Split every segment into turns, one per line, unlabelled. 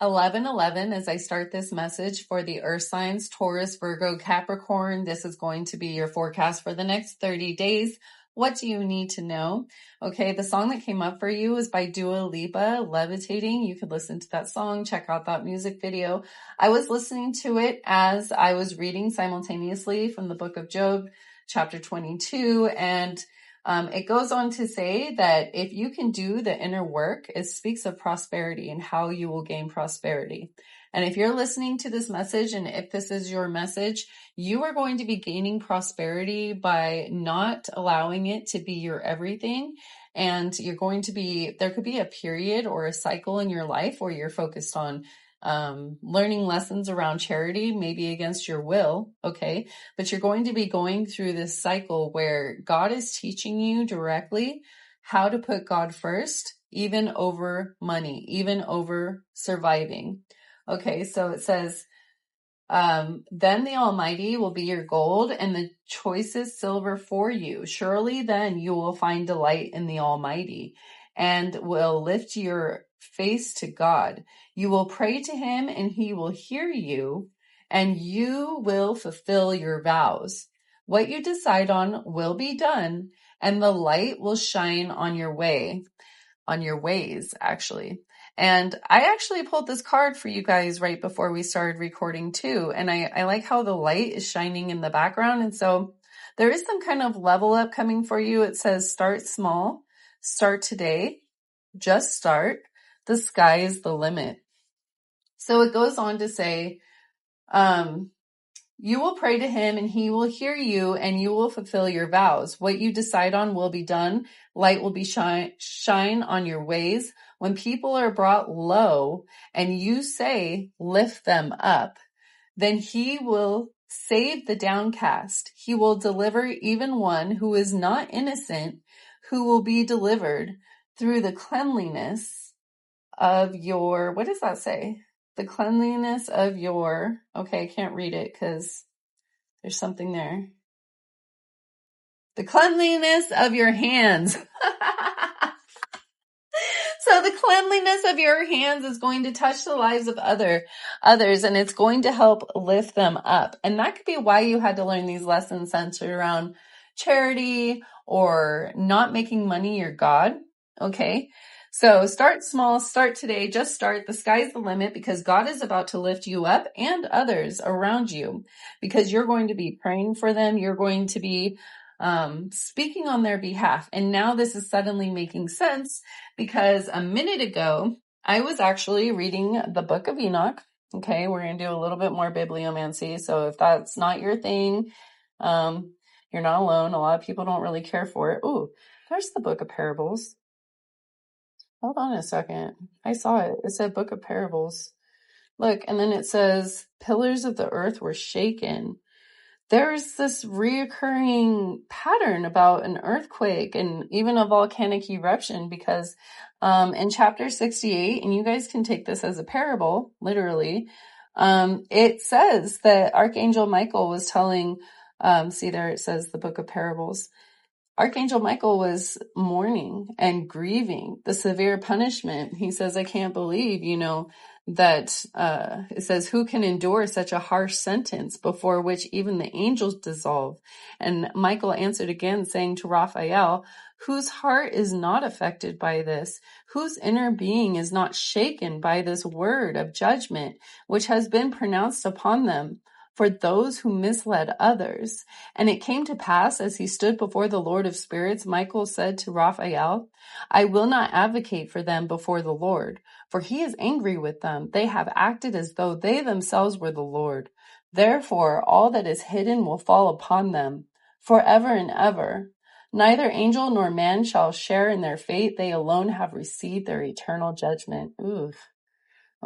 11:11 as I start this message for the earth signs, Taurus, Virgo, Capricorn. This is going to be your forecast for the next 30 days. What do you need to know? Okay, the song that came up for you is by Dua Lipa, Levitating. You could listen to that song, check out that music video. I was listening to it as I was reading simultaneously from the book of Job, chapter 22, and it goes on to say that if you can do the inner work, it speaks of prosperity and how you will gain prosperity. And if you're listening to this message, and if this is your message, you are going to be gaining prosperity by not allowing it to be your everything. And you're going to be, there could be a period or a cycle in your life where you're focused on learning lessons around charity, maybe against your will, okay? But you're going to be going through this cycle where God is teaching you directly how to put God first, even over money, even over surviving. Okay, so it says, then the Almighty will be your gold and the choicest silver for you. Surely then you will find delight in the Almighty and will lift your face to God. You will pray to him and he will hear you and you will fulfill your vows. What you decide on will be done and the light will shine on your way, on your ways, actually. And I actually pulled this card for you guys right before we started recording too. And I like how the light is shining in the background. And so there is some kind of level up coming for you. It says, start small, start today, just start. The sky is the limit. So it goes on to say, you will pray to him and he will hear you and you will fulfill your vows. What you decide on will be done. Light will be shine on your ways. When people are brought low and you say, lift them up, then he will save the downcast. He will deliver even one who is not innocent, who will be delivered through the cleanliness of your, what does that say? The cleanliness of your, okay, I can't read it because there's something there. The cleanliness of your hands. So the cleanliness of your hands is going to touch the lives of others, and it's going to help lift them up. And that could be why you had to learn these lessons centered around charity or not making money your God. Okay. So start small, start today, just start. The sky's the limit because God is about to lift you up and others around you because you're going to be praying for them. You're going to be speaking on their behalf. And now this is suddenly making sense because a minute ago, I was actually reading the book of Enoch. Okay, we're going to do a little bit more bibliomancy. So if that's not your thing, you're not alone. A lot of people don't really care for it. Ooh, there's the book of parables. Hold on a second. I saw it. It said book of parables. Look, and then it says pillars of the earth were shaken. There's this reoccurring pattern about an earthquake and even a volcanic eruption because in chapter 68, and you guys can take this as a parable, literally, it says that Archangel Michael was telling, see there it says the book of parables. Archangel Michael was mourning and grieving the severe punishment. He says, I can't believe, that it says, who can endure such a harsh sentence before which even the angels dissolve? And Michael answered again, saying to Raphael, whose heart is not affected by this, whose inner being is not shaken by this word of judgment, which has been pronounced upon them for those who misled others. And it came to pass, as he stood before the Lord of spirits, Michael said to Raphael, I will not advocate for them before the Lord, for he is angry with them. They have acted as though they themselves were the Lord. Therefore, all that is hidden will fall upon them forever and ever. Neither angel nor man shall share in their fate. They alone have received their eternal judgment. Oof.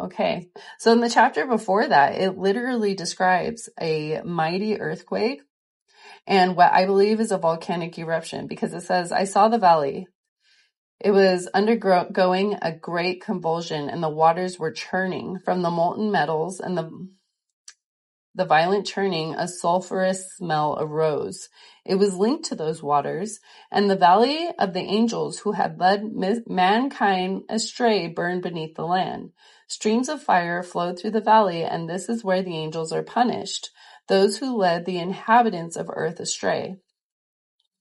Okay, so in the chapter before that, it literally describes a mighty earthquake and what I believe is a volcanic eruption because it says, I saw the valley. It was undergoing a great convulsion and the waters were churning from the molten metals and the violent churning, a sulfurous smell arose. It was linked to those waters, and the valley of the angels who had led mankind astray burned beneath the land. Streams of fire flowed through the valley, and this is where the angels are punished, those who led the inhabitants of earth astray.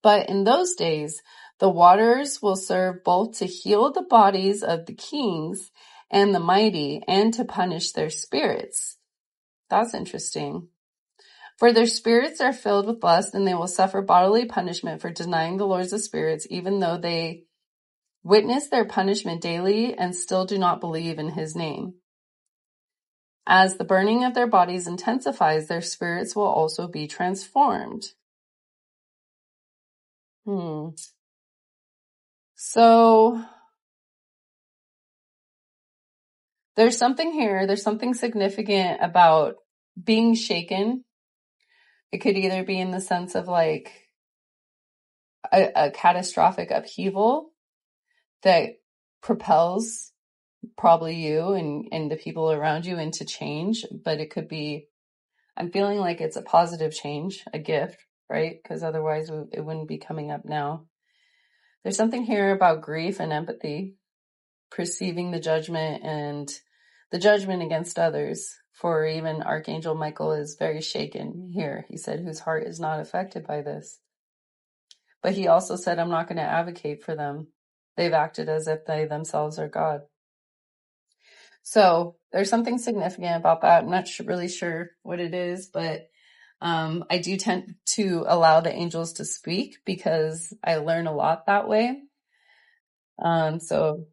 But in those days, the waters will serve both to heal the bodies of the kings and the mighty, and to punish their spirits. That's interesting. For their spirits are filled with lust, and they will suffer bodily punishment for denying the Lord of spirits, even though they witness their punishment daily and still do not believe in his name. As the burning of their bodies intensifies, their spirits will also be transformed. So there's something here. There's something significant about being shaken. It could either be in the sense of like a catastrophic upheaval that propels probably you and the people around you into change, but it could be, I'm feeling like it's a positive change, a gift, right? Because otherwise it wouldn't be coming up now. There's something here about grief and empathy, perceiving the judgment against others. For even Archangel Michael is very shaken here. He said, whose heart is not affected by this. But he also said, I'm not going to advocate for them. They've acted as if they themselves are God. So there's something significant about that. I'm not really sure what it is, but I do tend to allow the angels to speak because I learn a lot that way. So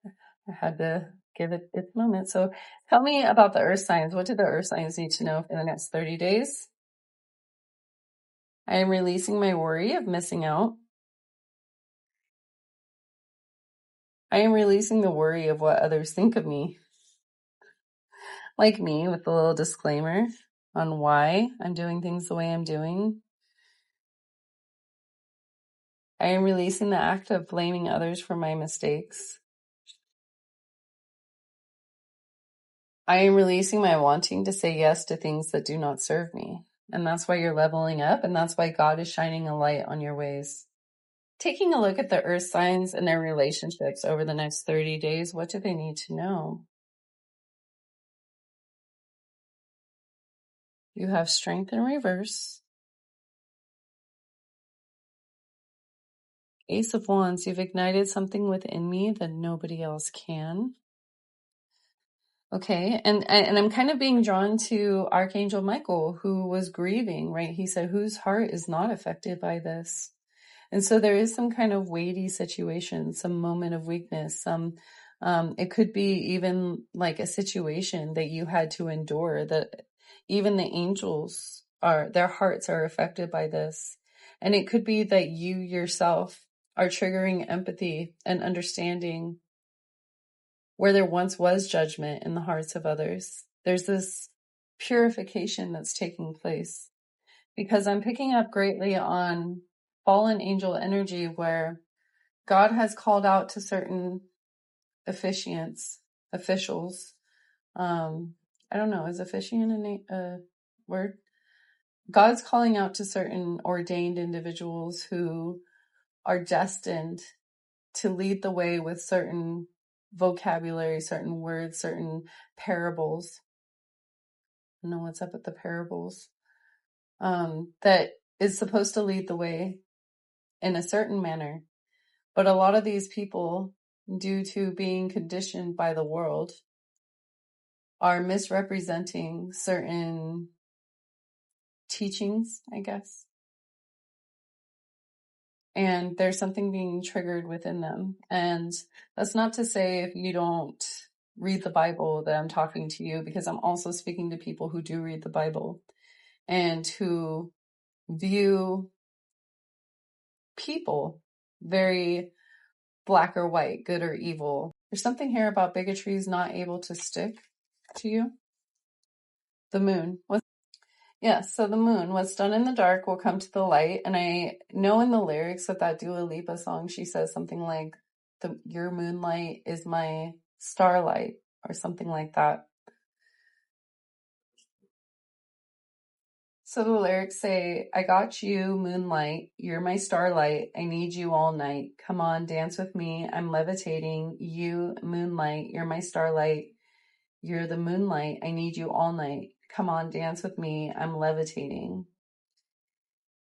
I had to give it its moment. So tell me about the earth signs. What do the earth signs need to know for the next 30 days? I am releasing my worry of missing out. I am releasing the worry of what others think of me. Like me, with a little disclaimer on why I'm doing things the way I'm doing. I am releasing the act of blaming others for my mistakes. I am releasing my wanting to say yes to things that do not serve me. And that's why you're leveling up, and that's why God is shining a light on your ways. Taking a look at the earth signs and their relationships over the next 30 days, what do they need to know? You have strength in reverse. Ace of Wands, you've ignited something within me that nobody else can. Okay, and I'm kind of being drawn to Archangel Michael, who was grieving, right? He said, whose heart is not affected by this? And so there is some kind of weighty situation, some moment of weakness, it could be even like a situation that you had to endure, that even the angels their hearts are affected by this. And it could be that you yourself are triggering empathy and understanding where there once was judgment in the hearts of others. There's this purification that's taking place, because I'm picking up greatly on fallen angel energy where God has called out to certain officials. I don't know, is officiant a word? God's calling out to certain ordained individuals who are destined to lead the way with certain vocabulary, certain words, certain parables. I don't know what's up with the parables. That is supposed to lead the way in a certain manner. But a lot of these people, due to being conditioned by the world, are misrepresenting certain teachings, I guess. And there's something being triggered within them. And that's not to say if you don't read the Bible that I'm talking to you, because I'm also speaking to people who do read the Bible and who view people very black or white, good or evil. There's something here about bigotry is not able to stick to you. The moon. So the moon, what's done in the dark will come to the light. And I know in the lyrics of that Dua Lipa song, she says something like, your moonlight is my starlight, or something like that. So the lyrics say, I got you, moonlight. You're my starlight. I need you all night. Come on, dance with me. I'm levitating. You, moonlight. You're my starlight. You're the moonlight. I need you all night. Come on, dance with me. I'm levitating.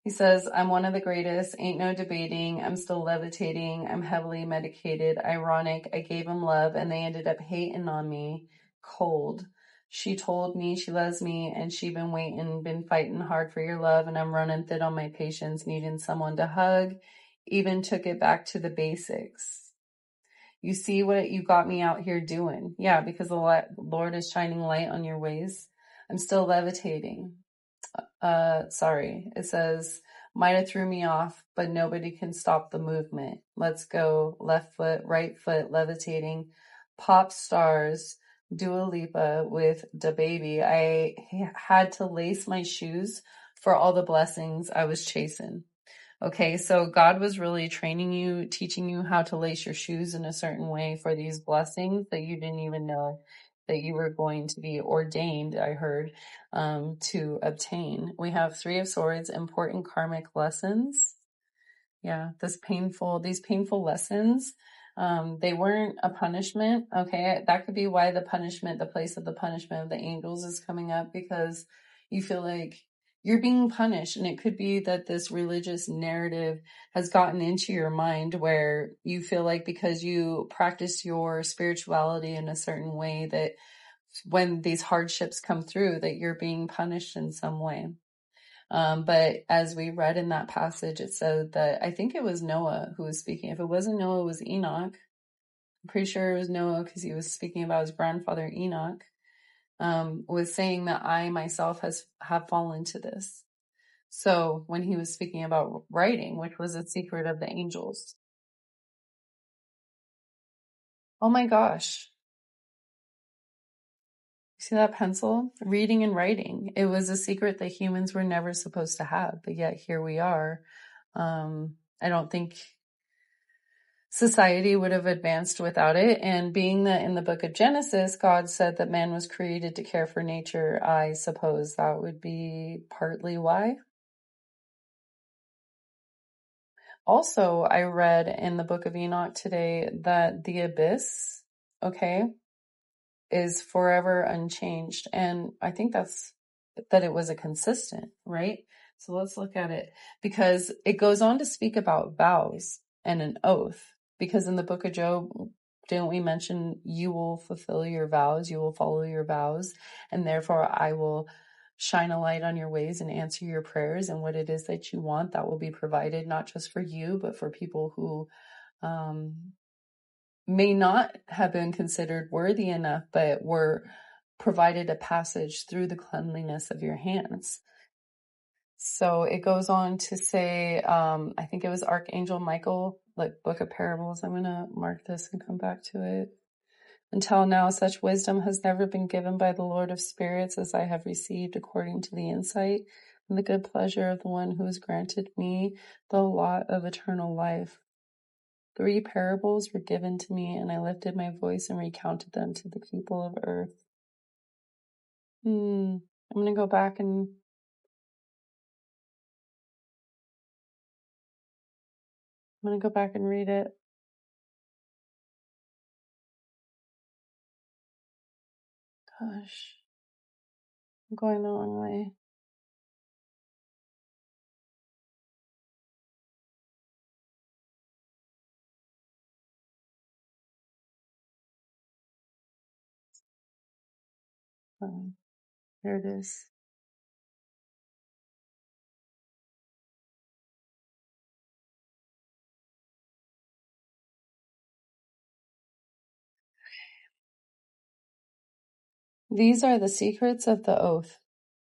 He says, I'm one of the greatest. Ain't no debating. I'm still levitating. I'm heavily medicated. Ironic. I gave him love and they ended up hating on me. Cold. She told me she loves me and she been waiting, been fighting hard for your love, and I'm running thin on my patience, needing someone to hug. Even took it back to the basics. You see what you got me out here doing? Yeah, because the Lord is shining light on your ways. I'm still levitating. Sorry. It says, might have threw me off, but nobody can stop the movement. Let's go. Left foot, right foot, levitating. Pop stars, Dua Lipa with Da Baby. I had to lace my shoes for all the blessings I was chasing. Okay, so God was really training you, teaching you how to lace your shoes in a certain way for these blessings that you didn't even know that you were going to be ordained, I heard, to obtain. We have Three of Swords, important karmic lessons. Yeah, these painful lessons, they weren't a punishment. Okay, that could be why the place of the punishment of the angels is coming up, because you feel like you're being punished. And it could be that this religious narrative has gotten into your mind where you feel like because you practice your spirituality in a certain way, that when these hardships come through, that you're being punished in some way. But as we read in that passage, it said that I think it was Noah who was speaking. If it wasn't Noah, it was Enoch. I'm pretty sure it was Noah because he was speaking about his grandfather Enoch, was saying that I myself have fallen to this. So when he was speaking about writing, which was a secret of the angels. Oh my gosh. See that pencil? Reading and writing. It was a secret that humans were never supposed to have, but yet here we are. I don't think society would have advanced without it. And being that in the book of Genesis, God said that man was created to care for nature, I suppose that would be partly why. Also, I read in the book of Enoch today that the abyss, okay, is forever unchanged. And I think that it was a consistent, right? So let's look at it, because it goes on to speak about vows and an oath. Because in the book of Job, didn't we mention you will fulfill your vows, you will follow your vows, and therefore I will shine a light on your ways and answer your prayers, and what it is that you want, that will be provided, not just for you, but for people who may not have been considered worthy enough, but were provided a passage through the cleanliness of your hands. So it goes on to say, I think it was Archangel Michael, like Book of Parables. I'm going to mark this and come back to it. Until now, such wisdom has never been given by the Lord of Spirits as I have received according to the insight and the good pleasure of the one who has granted me the lot of eternal life. 3 parables were given to me, and I lifted my voice and recounted them to the people of earth. I'm going to go back and read it. Gosh, I'm going the wrong way. Here it is. These are the secrets of the oath.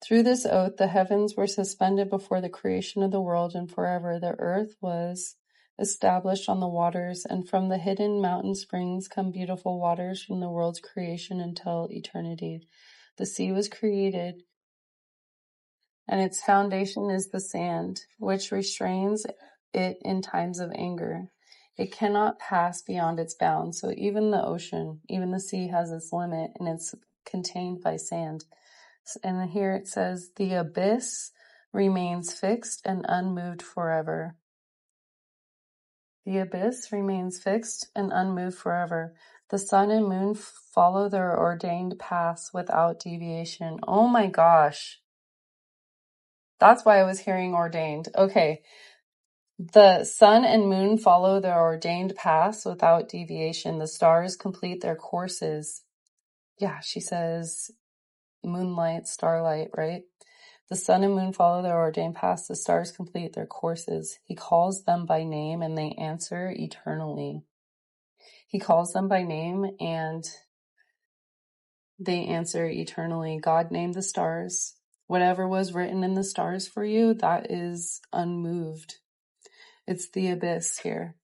Through this oath, the heavens were suspended before the creation of the world, and forever the earth was established on the waters, and from the hidden mountain springs come beautiful waters from the world's creation until eternity. The sea was created, and its foundation is the sand, which restrains it in times of anger. It cannot pass beyond its bounds. So even the ocean, even the sea has its limit, and it's contained by sand. And here it says, the abyss remains fixed and unmoved forever. The abyss remains fixed and unmoved forever. The sun and moon follow their ordained paths without deviation. Oh my gosh. That's why I was hearing ordained. Okay. The sun and moon follow their ordained paths without deviation. The stars complete their courses. Yeah, she says moonlight, starlight, right? The sun and moon follow their ordained paths. The stars complete their courses. He calls them by name and they answer eternally. He calls them by name and they answer eternally. God named the stars. Whatever was written in the stars for you, that is unmoved. It's the abyss here,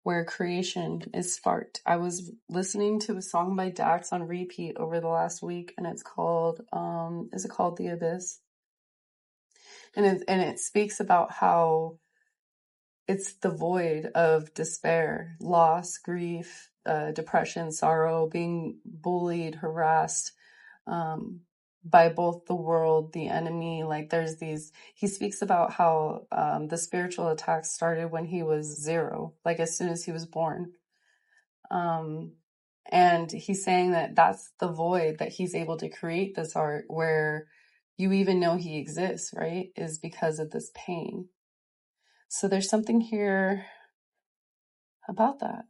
where creation is sparked. I was listening to a song by Dax on repeat over the last week, and it's called, is it called The Abyss? And it speaks about how it's the void of despair, loss, grief, depression, sorrow, being bullied, harassed, by both the world, the enemy. Like there's these, he speaks about how the spiritual attacks started when he was 0, like as soon as he was born. And he's saying that that's the void that he's able to create this art where you even know he exists, right? Is because of this pain. So there's something here about that.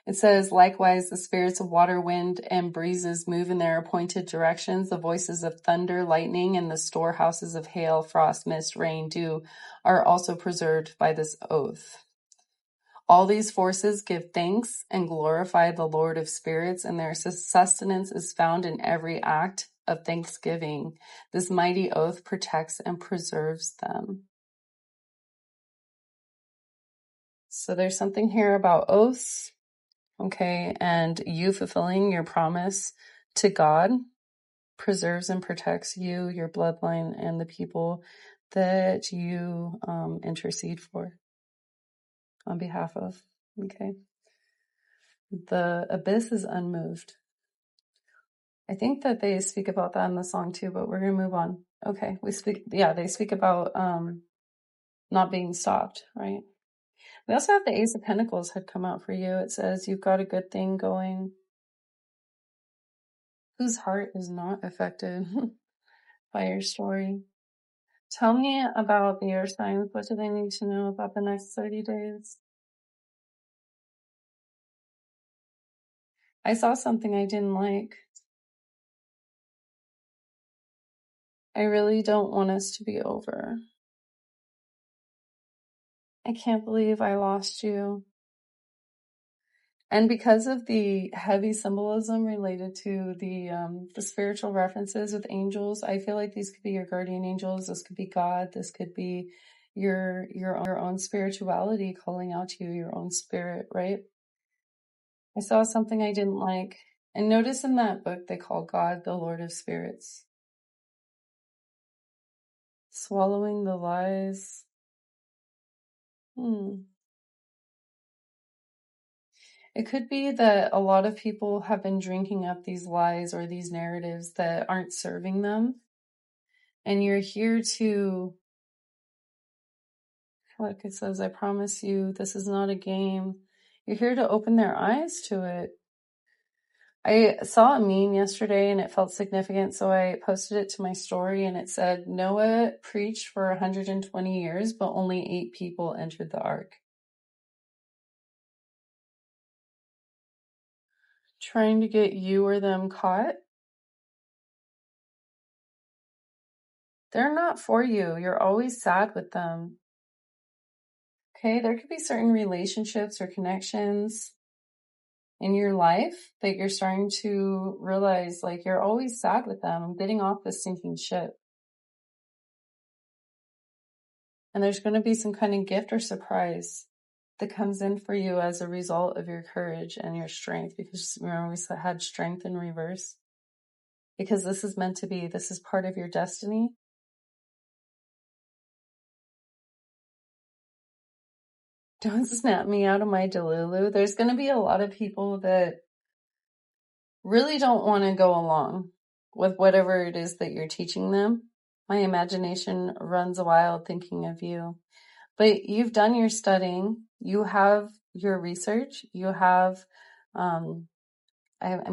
It says, likewise, the spirits of water, wind, and breezes move in their appointed directions. The voices of thunder, lightning, and the storehouses of hail, frost, mist, rain, dew are also preserved by this oath. All these forces give thanks and glorify the Lord of spirits, and their sustenance is found in every act of thanksgiving. This mighty oath protects and preserves them. So there's something here about oaths, okay, and you fulfilling your promise to God preserves and protects you, your bloodline, and the people that you intercede for on behalf of, okay? The abyss is unmoved. I think that they speak about that in the song too, but we're going to move on. Okay, they speak about not being stopped, right? We also have the Ace of Pentacles had come out for you. It says you've got a good thing going. Whose heart is not affected by your story? Tell me about the air signs. What do they need to know about the next 30 days? I saw something I didn't like. I really don't want us to be over. I can't believe I lost you. And because of the heavy symbolism related to the spiritual references with angels, I feel like these could be your guardian angels. This could be God. This could be your own spirituality calling out to you, your own spirit, right? I saw something I didn't like. And notice in that book, they call God the Lord of Spirits. Swallowing the lies. It could be that a lot of people have been drinking up these lies or these narratives that aren't serving them. And you're here to, look, it says, I promise you, this is not a game. You're here to open their eyes to it. I saw a meme yesterday and it felt significant, so I posted it to my story and it said, Noah preached for 120 years, but only 8 people entered the ark. Trying to get you or them caught. They're not for you. You're always sad with them. Okay, there could be certain relationships or connections in your life that you're starting to realize, like, you're always sad with them. I'm getting off this sinking ship. And there's going to be some kind of gift or surprise that comes in for you as a result of your courage and your strength. Because remember, we had strength in reverse. Because this is meant to be. This is part of your destiny. Don't snap me out of my delulu. There's going to be a lot of people that really don't want to go along with whatever it is that you're teaching them. My imagination runs wild thinking of you. But you've done your studying. You have your research. You have, I'm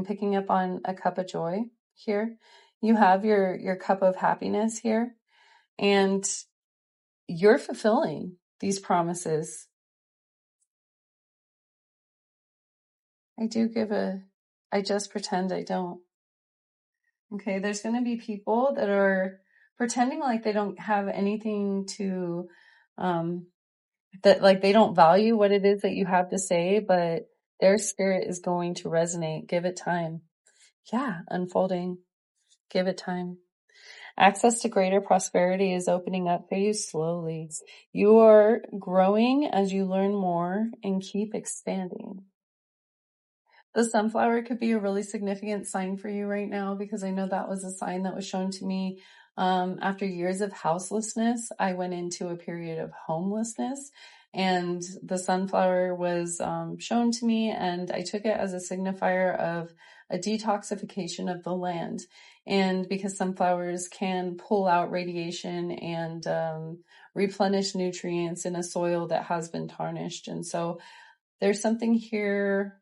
picking up on a cup of joy here. You have your cup of happiness here. And you're fulfilling these promises. I just pretend I don't. Okay, there's going to be people that are pretending like they don't have anything to, that like they don't value what it is that you have to say, but their spirit is going to resonate. Give it time. Yeah, unfolding. Give it time. Access to greater prosperity is opening up for you slowly. You are growing as you learn more and keep expanding. The sunflower could be a really significant sign for you right now, because I know that was a sign that was shown to me. After years of houselessness, I went into a period of homelessness, and the sunflower was shown to me, and I took it as a signifier of a detoxification of the land. And because sunflowers can pull out radiation and replenish nutrients in a soil that has been tarnished. And so there's something here.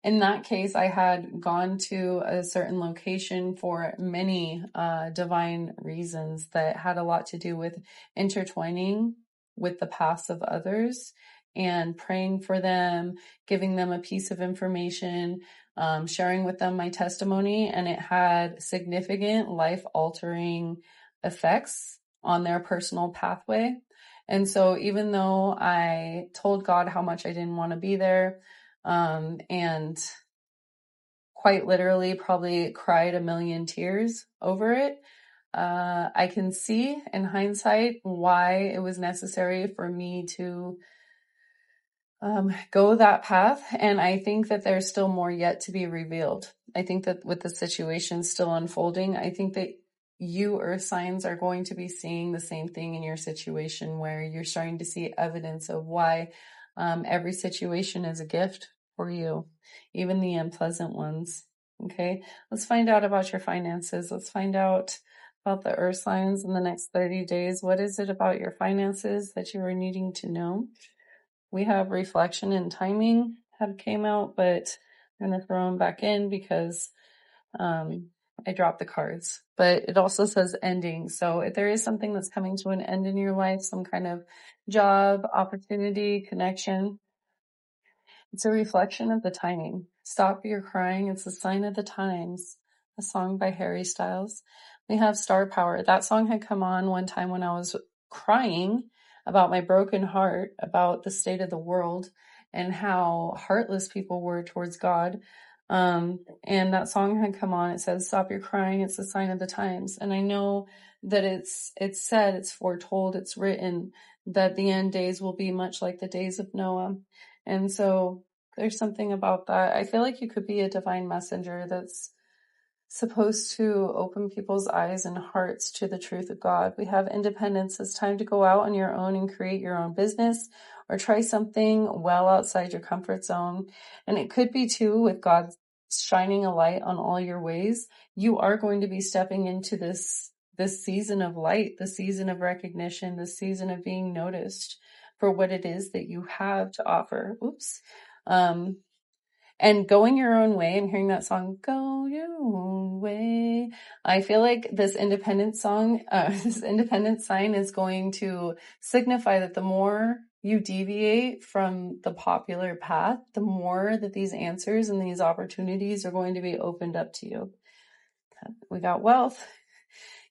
In that case, I had gone to a certain location for many divine reasons that had a lot to do with intertwining with the paths of others and praying for them, giving them a piece of information, sharing with them my testimony, and it had significant life-altering effects on their personal pathway. And so even though I told God how much I didn't want to be there, and quite literally probably cried a million tears over it, I can see in hindsight why it was necessary for me to go that path. And I think that there's still more yet to be revealed. I think that with the situation still unfolding, I think that you earth signs are going to be seeing the same thing in your situation, where you're starting to see evidence of why every situation is a gift for you, even the unpleasant ones. Okay, let's find out about your finances. Let's find out about the earth signs in the next 30 days. What is it about your finances that you are needing to know? We have reflection and timing have came out, but I'm going to throw them back in because I dropped the cards. But it also says ending. So if there is something that's coming to an end in your life, some kind of job, opportunity, connection, it's a reflection of the timing. Stop your crying. It's a sign of the times. A song by Harry Styles. We have Star Power. That song had come on one time when I was crying about my broken heart, about the state of the world and how heartless people were towards God. And that song had come on. It says, "Stop your crying. It's a sign of the times." And I know that it's said, it's foretold, it's written that the end days will be much like the days of Noah. And so there's something about that. I feel like you could be a divine messenger that's supposed to open people's eyes and hearts to the truth of God. We have independence. It's time to go out on your own and create your own business or try something well outside your comfort zone. And it could be too, with God shining a light on all your ways, you are going to be stepping into this season of light, the season of recognition, the season of being noticed for what it is that you have to offer. And going your own way. I'm hearing that song, "Go Your Own Way." I feel like this independent song, this independent sign is going to signify that the more you deviate from the popular path, the more that these answers and these opportunities are going to be opened up to you. We got wealth.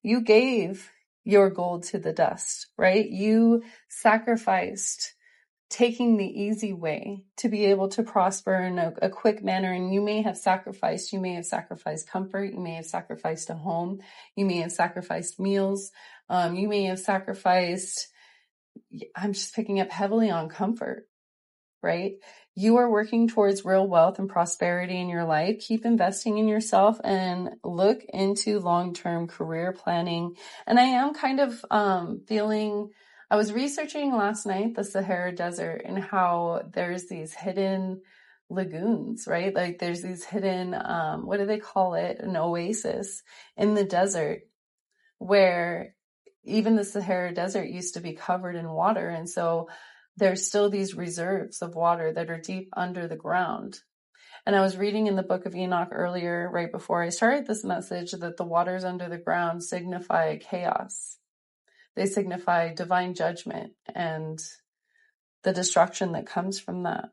You gave your gold to the dust, right? You sacrificed taking the easy way to be able to prosper in a quick manner. And you may have sacrificed comfort. You may have sacrificed a home. You may have sacrificed meals. You may have sacrificed, I'm just picking up heavily on comfort, right? You are working towards real wealth and prosperity in your life. Keep investing in yourself and look into long-term career planning. And I am kind of feeling, I was researching last night the Sahara Desert and how there's these hidden lagoons, right? Like there's these hidden, what do they call it? An oasis in the desert where even the Sahara Desert used to be covered in water. And so there's still these reserves of water that are deep under the ground. And I was reading in the book of Enoch earlier, right before I started this message, that the waters under the ground signify chaos. They signify divine judgment and the destruction that comes from that.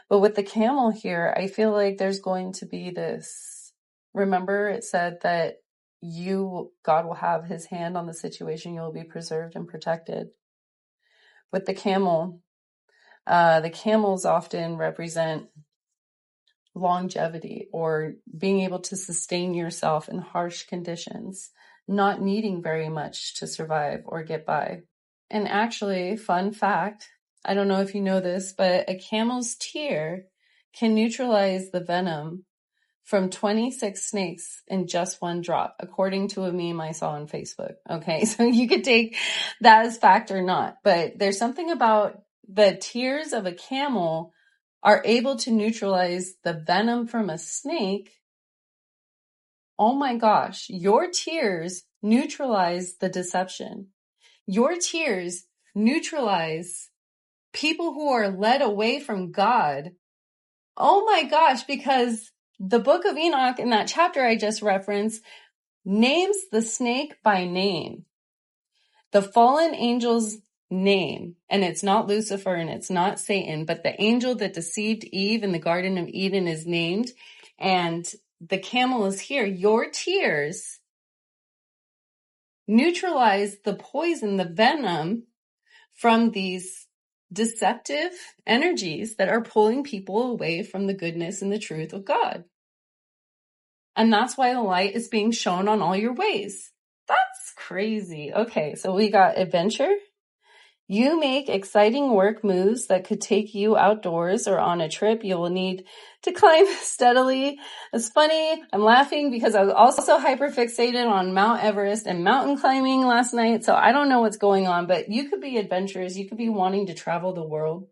But with the camel here, I feel like there's going to be this. Remember, it said that God will have his hand on the situation. You'll be preserved and protected. With the camels often represent longevity or being able to sustain yourself in harsh conditions, not needing very much to survive or get by. And actually, fun fact, I don't know if you know this, but a camel's tear can neutralize the venom from 26 snakes in just one drop, according to a meme I saw on Facebook. Okay, so you could take that as fact or not, but there's something about the tears of a camel are able to neutralize the venom from a snake. Oh my gosh, your tears neutralize the deception. Your tears neutralize people who are led away from God. Oh my gosh, because the book of Enoch in that chapter I just referenced names the snake by name. The fallen angel's name, and it's not Lucifer and it's not Satan, but the angel that deceived Eve in the Garden of Eden is named, and the camel is here. Your tears neutralize the poison, the venom from these deceptive energies that are pulling people away from the goodness and the truth of God. And that's why the light is being shown on all your ways. That's crazy. Okay, so we got adventure. You make exciting work moves that could take you outdoors or on a trip. You will need to climb steadily. It's funny. I'm laughing because I was also hyperfixated on Mount Everest and mountain climbing last night. So I don't know what's going on, but you could be adventurous. You could be wanting to travel the world.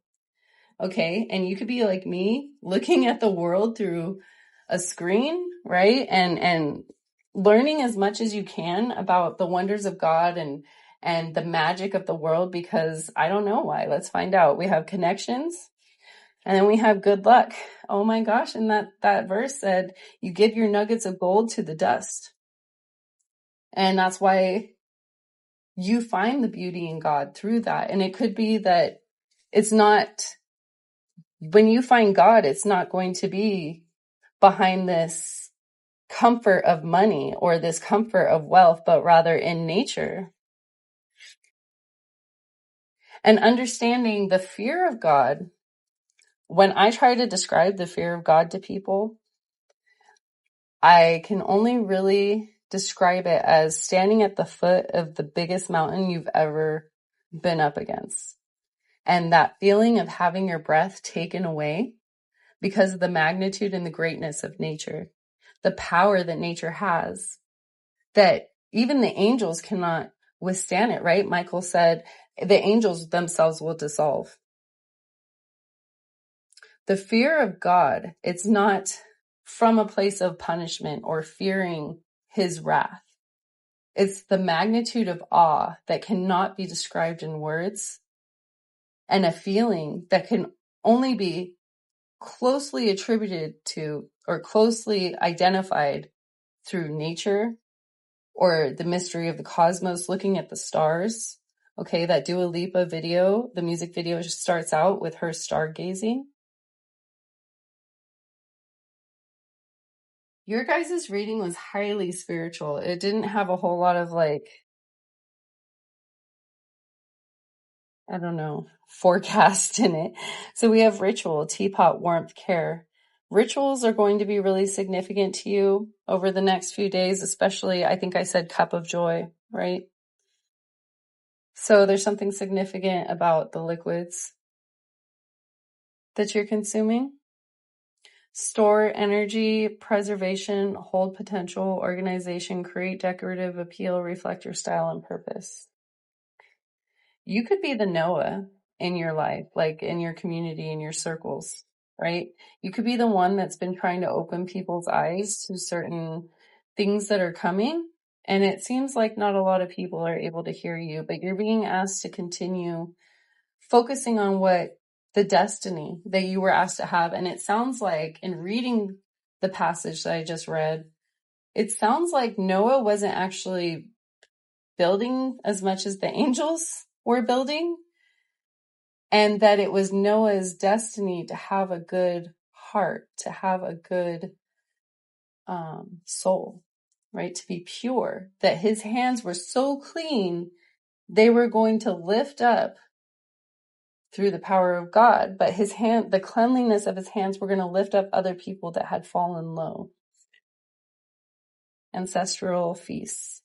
Okay. And you could be like me, looking at the world through a screen, right? And learning as much as you can about the wonders of God and the magic of the world, because I don't know why. Let's find out. We have connections and then we have good luck. Oh my gosh. And that verse said, you give your nuggets of gold to the dust. And that's why you find the beauty in God through that. And it could be that it's not, when you find God, it's not going to be behind this comfort of money or this comfort of wealth, but rather in nature. And understanding the fear of God. When I try to describe the fear of God to people, I can only really describe it as standing at the foot of the biggest mountain you've ever been up against. And that feeling of having your breath taken away because of the magnitude and the greatness of nature, the power that nature has, that even the angels cannot withstand it, right? Michael said the angels themselves will dissolve. The fear of God, it's not from a place of punishment or fearing his wrath. It's the magnitude of awe that cannot be described in words, and a feeling that can only be closely attributed to or closely identified through nature or the mystery of the cosmos, looking at the stars. Okay, that Dua Lipa video, the music video starts out with her stargazing. Your guys' reading was highly spiritual. It didn't have a whole lot of I don't know, forecast in it. So we have ritual, teapot, warmth, care. Rituals are going to be really significant to you over the next few days, especially, I think I said cup of joy, right? So there's something significant about the liquids that you're consuming. Store energy, preservation, hold potential, organization, create decorative appeal, reflect your style and purpose. You could be the Noah in your life, like in your community, in your circles, right? You could be the one that's been trying to open people's eyes to certain things that are coming. And it seems like not a lot of people are able to hear you, but you're being asked to continue focusing on what the destiny that you were asked to have. And it sounds like, in reading the passage that I just read, it sounds like Noah wasn't actually building as much as the angels were building, and that it was Noah's destiny to have a good heart, to have a good soul, right? To be pure, that his hands were so clean, they were going to lift up through the power of God, but the cleanliness of his hands were going to lift up other people that had fallen low. Ancestral feasts.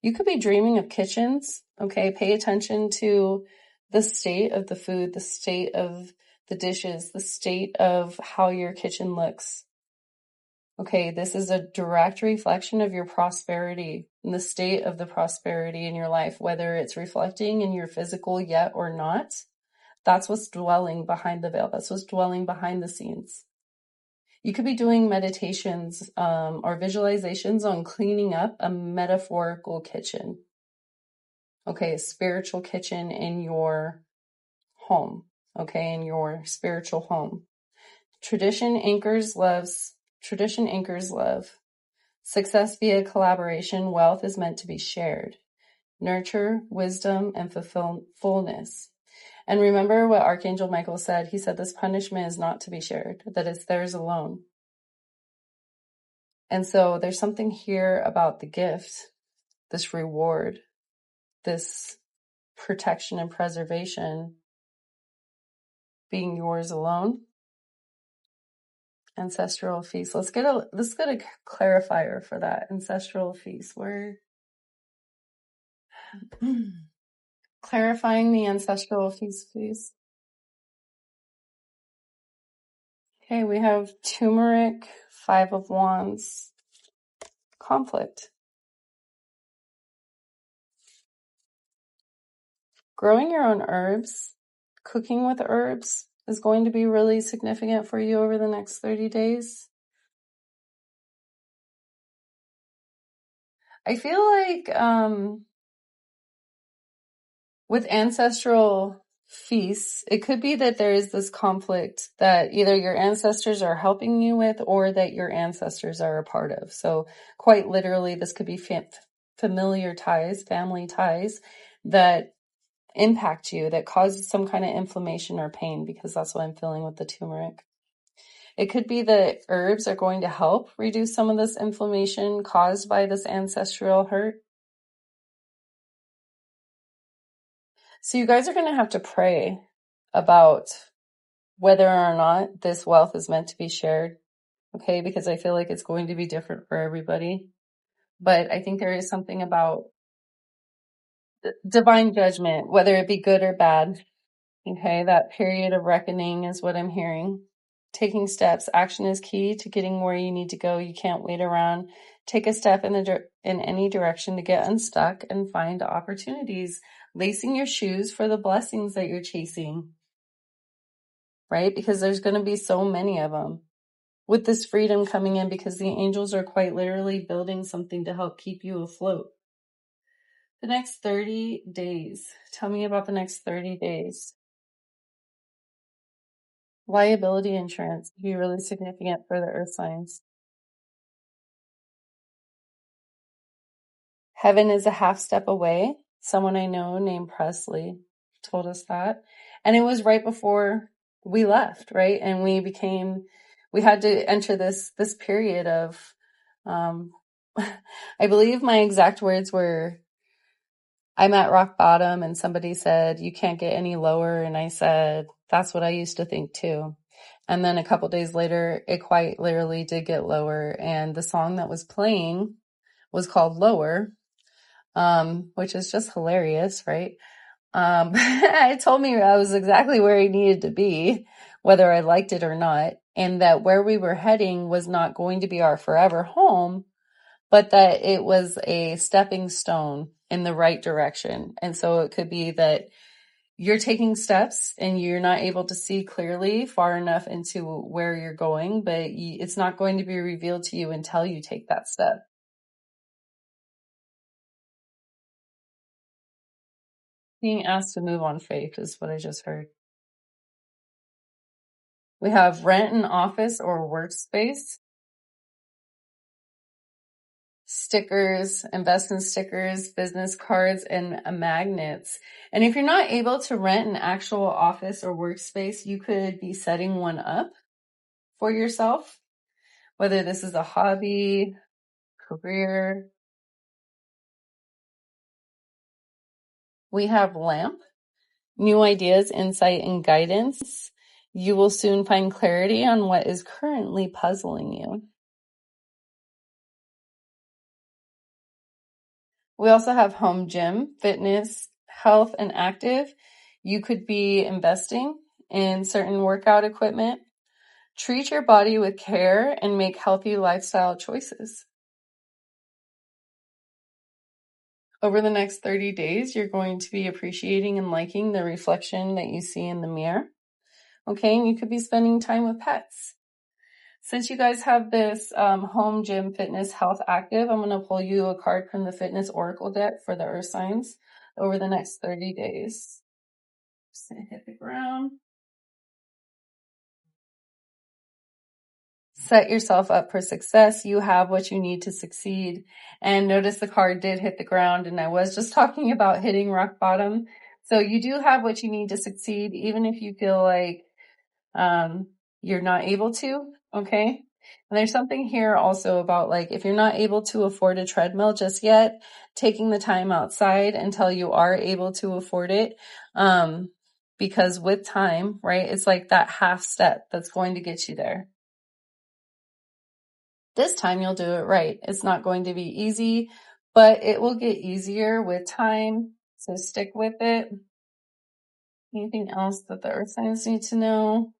You could be dreaming of kitchens, okay? Pay attention to the state of the food, the state of the dishes, the state of how your kitchen looks. Okay, this is a direct reflection of your prosperity and the state of the prosperity in your life, whether it's reflecting in your physical yet or not. That's what's dwelling behind the veil. That's what's dwelling behind the scenes. You could be doing meditations or visualizations on cleaning up a metaphorical kitchen. Okay, a spiritual kitchen in your home. Okay, in your spiritual home. Tradition anchors love. Success via collaboration. Wealth is meant to be shared. Nurture, wisdom, and fullness. And remember what Archangel Michael said. He said this punishment is not to be shared, that it's theirs alone. And so there's something here about the gift, this reward, this protection and preservation being yours alone. Ancestral feast. Let's get a clarifier for that. Ancestral feast. Where clarifying the ancestral feast, please. Okay, we have turmeric, 5 of Wands, conflict. Growing your own herbs, cooking with herbs is going to be really significant for you over the next 30 days. I feel like with ancestral feasts, it could be that there is this conflict that either your ancestors are helping you with or that your ancestors are a part of. So quite literally, this could be familiar ties, family ties that impact you, that cause some kind of inflammation or pain, because that's what I'm feeling with the turmeric. It could be that herbs are going to help reduce some of this inflammation caused by this ancestral hurt. So you guys are going to have to pray about whether or not this wealth is meant to be shared, okay? Because I feel like it's going to be different for everybody. But I think there is something about divine judgment, whether it be good or bad, okay? That period of reckoning is what I'm hearing. Taking steps. Action is key to getting where you need to go. You can't wait around. Take a step in any direction to get unstuck and find opportunities. Lacing your shoes for the blessings that you're chasing, right? Because there's going to be so many of them. With this freedom coming in, because the angels are quite literally building something to help keep you afloat. The next 30 days. Tell me about the next 30 days. Liability insurance would be really significant for the earth signs. Heaven is a half step away. Someone I know named Presley told us that. And it was right before we left, right? And we had to enter this period of, I believe my exact words were, I'm at rock bottom, and somebody said, you can't get any lower. And I said, that's what I used to think too. And then a couple days later, it quite literally did get lower. And the song that was playing was called Lower, which is just hilarious, right? It told me I was exactly where I needed to be, whether I liked it or not. And that where we were heading was not going to be our forever home, but that it was a stepping stone in the right direction. And so it could be that you're taking steps and you're not able to see clearly far enough into where you're going, but it's not going to be revealed to you until you take that step. Being asked to move on faith is what I just heard. We have rent an office or workspace, stickers, invest in stickers, business cards, and magnets. And if you're not able to rent an actual office or workspace, you could be setting one up for yourself, whether this is a hobby, career. We have lamp, new ideas, insight, and guidance. You will soon find clarity on what is currently puzzling you. We also have home gym, fitness, health, and active. You could be investing in certain workout equipment. Treat your body with care and make healthy lifestyle choices. Over the next 30 days, you're going to be appreciating and liking the reflection that you see in the mirror. Okay, and you could be spending time with pets. Since you guys have this home gym, fitness, health, active, I'm going to pull you a card from the Fitness Oracle deck for the Earth signs over the next 30 days. Just going to hit the ground. Set yourself up for success. You have what you need to succeed. And notice the card did hit the ground, and I was just talking about hitting rock bottom. So you do have what you need to succeed, even if you feel like you're not able to, okay? And there's something here also about, like, if you're not able to afford a treadmill just yet, taking the time outside until you are able to afford it. Because with time, right, it's like that half step that's going to get you there. This time you'll do it right. It's not going to be easy, but it will get easier with time. So stick with it. Anything else that the earth signs need to know?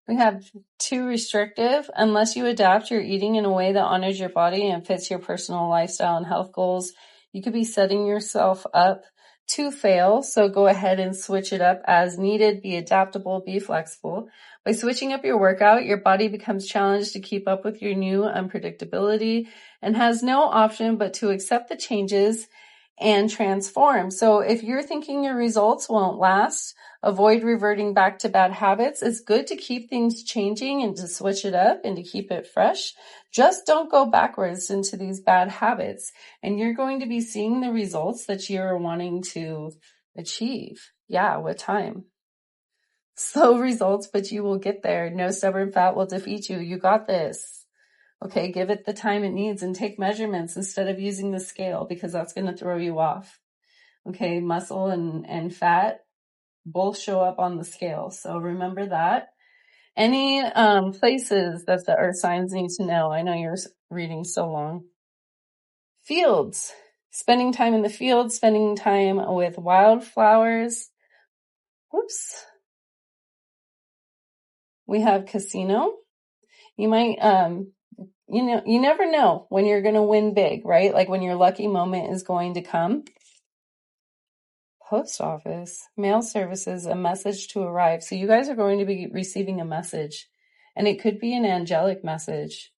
We have too restrictive. Unless you adapt your eating in a way that honors your body and fits your personal lifestyle and health goals, you could be setting yourself up to fail. So go ahead and switch it up as needed. Be adaptable, be flexible. By switching up your workout, your body becomes challenged to keep up with your new unpredictability and has no option but to accept the changes and transform. So if you're thinking your results won't last, avoid reverting back to bad habits. It's good to keep things changing and to switch it up and to keep it fresh. Just don't go backwards into these bad habits. And you're going to be seeing the results that you're wanting to achieve. Yeah, with time. Slow results, but you will get there. No stubborn fat will defeat you. You got this. Okay, give it the time it needs and take measurements instead of using the scale, because that's going to throw you off. Okay, muscle and fat both show up on the scale. So remember that. Any places that the earth signs need to know? I know you're reading so long. Fields. Spending time in the field, spending time with wildflowers. Whoops. We have casino. You might, you never know when you're going to win big, right? Like when your lucky moment is going to come. Post office, mail services, a message to arrive. So you guys are going to be receiving a message, and it could be an angelic message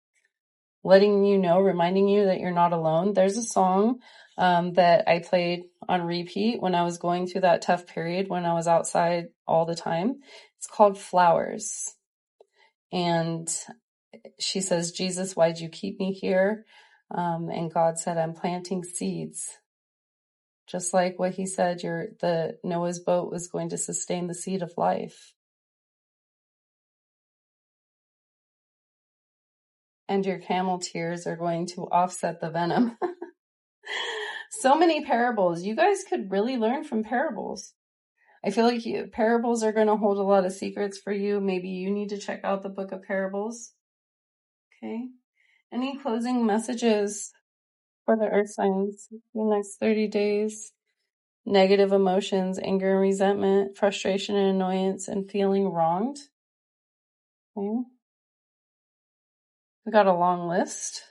letting you know, reminding you that you're not alone. There's a song that I played on repeat when I was going through that tough period when I was outside all the time. It's called Flowers. And she says, Jesus, why'd you keep me here? And God said, I'm planting seeds. Just like what he said, the Noah's boat was going to sustain the seed of life. And your camel tears are going to offset the venom. So many parables. You guys could really learn from parables. I feel like parables are going to hold a lot of secrets for you. Maybe you need to check out the book of parables. Okay. Any closing messages for the earth signs the next 30 days? Negative emotions, anger and resentment, frustration and annoyance, and feeling wronged. Okay. We got a long list.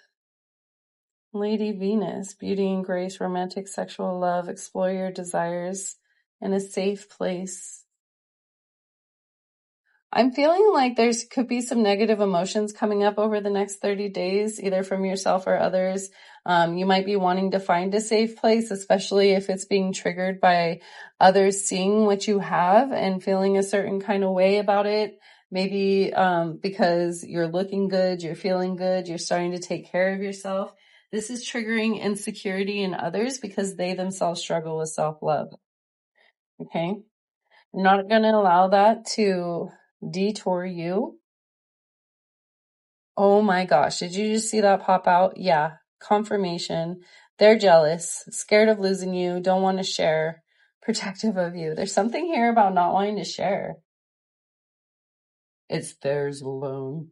Lady Venus, beauty and grace, romantic sexual love, explore your desires in a safe place. I'm feeling like there's could be some negative emotions coming up over the next 30 days, either from yourself or others. You might be wanting to find a safe place, especially if it's being triggered by others seeing what you have and feeling a certain kind of way about it. Maybe because you're looking good, you're feeling good, you're starting to take care of yourself. This is triggering insecurity in others because they themselves struggle with self-love. Okay? You're not going to allow that to detour you. Oh my gosh, did you just see that pop out? Yeah, confirmation. They're jealous, scared of losing you, don't want to share, protective of you. There's something here about not wanting to share. It's theirs alone.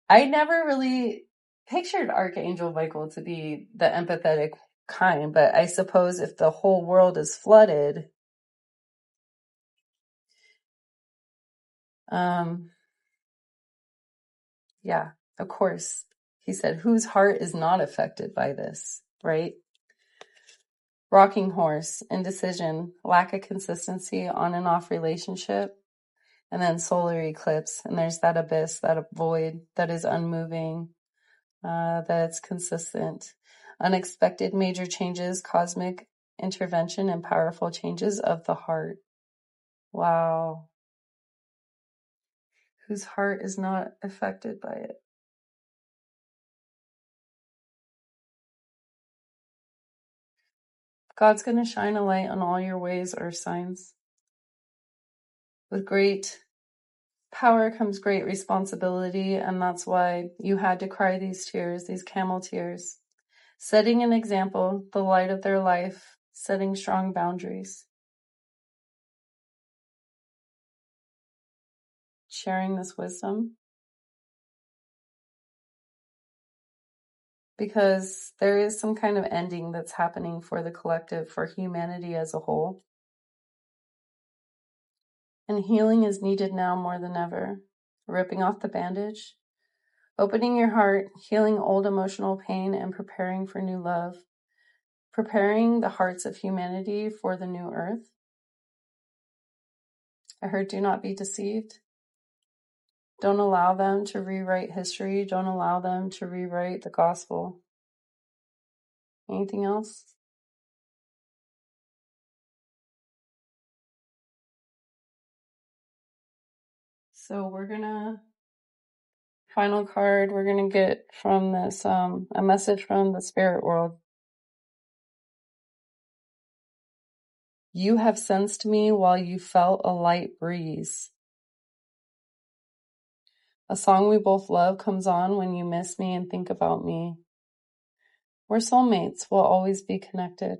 I never really pictured Archangel Michael to be the empathetic kind, but I suppose if the whole world is flooded, yeah, of course. He said, whose heart is not affected by this, right? Rocking horse, indecision, lack of consistency, on and off relationship, and then solar eclipse. And there's that abyss, that void that is unmoving, that's consistent. Unexpected major changes, cosmic intervention, and powerful changes of the heart. Wow. Whose heart is not affected by it. God's going to shine a light on all your ways, earth signs. With great power comes great responsibility, and that's why you had to cry these tears, these camel tears. Setting an example, the light of their life, setting strong boundaries. Sharing this wisdom. Because there is some kind of ending that's happening for the collective, for humanity as a whole. And healing is needed now more than ever. Ripping off the bandage, opening your heart, healing old emotional pain, and preparing for new love. Preparing the hearts of humanity for the new earth. I heard, do not be deceived. Don't allow them to rewrite history. Don't allow them to rewrite the gospel. Anything else? So we're gonna, final card, we're gonna get from this, a message from the spirit world. You have sensed me while you felt a light breeze. A song we both love comes on when you miss me and think about me. We're soulmates, we'll always be connected.